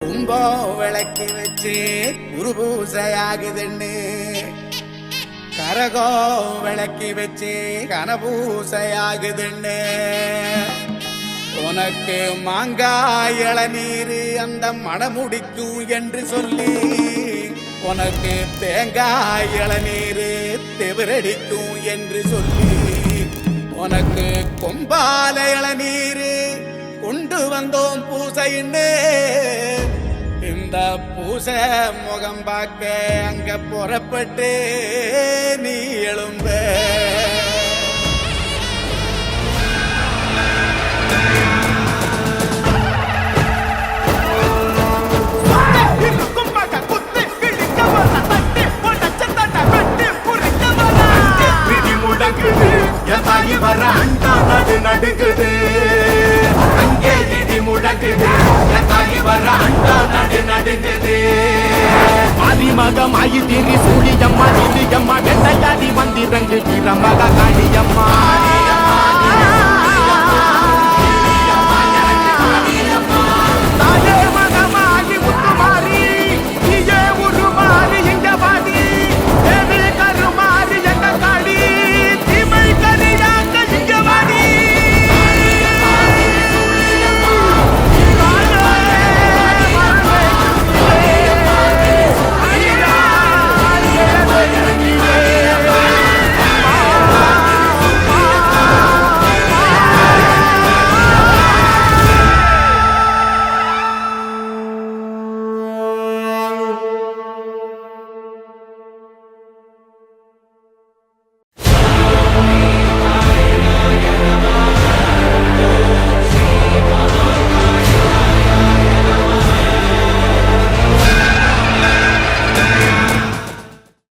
கும்பம் விளக்கி வச்சு குரு பூசையாகுதுன்னு கரகம் விளக்கி வச்சு கனபூசையாகுதுன்னு உனக்கு மாங்காய் இளநீர் அந்த மணமுடிக்கும் என்று சொல்லி உனக்கு தேங்காய் இளநீர் தெவிரடிக்கும் என்று சொல்லி உனக்கு கொம்பால இளநீர் கொண்டு வந்தோம் பூசைன்னு இந்த பூசை முகம் பார்க்க அங்க புறப்பட்டு நீ எழும்ப வர அண்டா நடு நடுங்குது அங்கே இடி முழங்குது வர அண்டா நடு நடுங்குது ஆதிமகம் ஆயி திரி சூழியம்மா நிதியம்மா வெண்டையாடி வந்திரங்கு வீரமக காளியம்மா